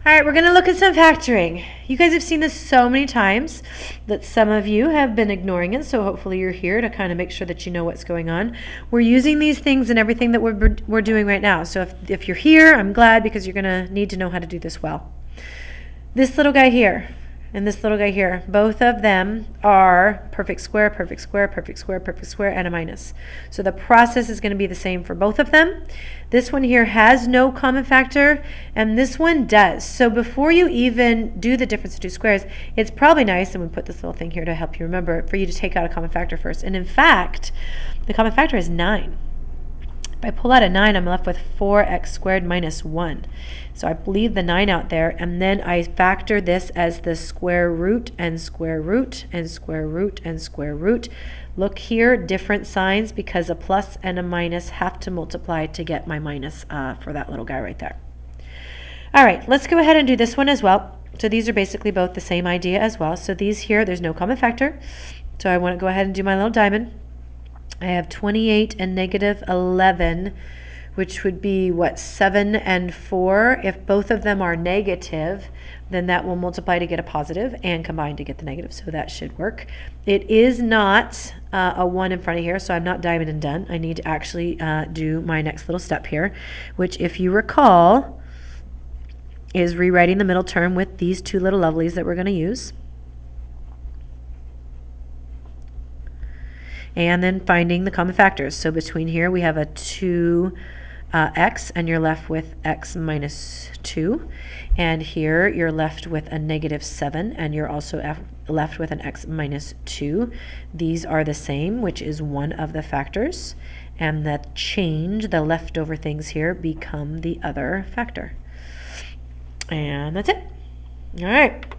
All right, we're going to look at some factoring. You guys have seen this so many times that some of you have been ignoring it, so hopefully you're here to kind of make sure that you know what's going on. We're using these things in everything that we're doing right now. So if you're here, I'm glad, because you're going to need to know how to do this well. This little guy here and this little guy here, both of them are perfect square, perfect square, perfect square, perfect square, and a minus. So the process is going to be the same for both of them. This one here has no common factor, and this one does. So before you even do the difference of two squares, it's probably nice, and we put this little thing here to help you remember, for you to take out a common factor first. And in fact, the common factor is 9. If I pull out a 9, I'm left with 4x squared minus 1. So I leave the 9 out there, and then I factor this as the square root and square root and square root and square root. Look here, different signs, because a plus and a minus have to multiply to get my minus for that little guy right there. All right, let's go ahead and do this one as well. So these are basically both the same idea as well. So these here, there's no common factor. So I want to go ahead and do my little diamond. I have 28 and negative 11, which would be, what, 7 and 4. If both of them are negative, then that will multiply to get a positive and combine to get the negative, so that should work. It is not a 1 in front of here, so I'm not diamond and done. I need to actually do my next little step here, which, if you recall, is rewriting the middle term with these two little lovelies that we're going to use. And then finding the common factors. So between here we have a 2x, and you're left with x minus 2. And here you're left with a negative 7, and you're also left with an x minus 2. These are the same, which is one of the factors. And the change, the leftover things here, become the other factor. And that's it. All right.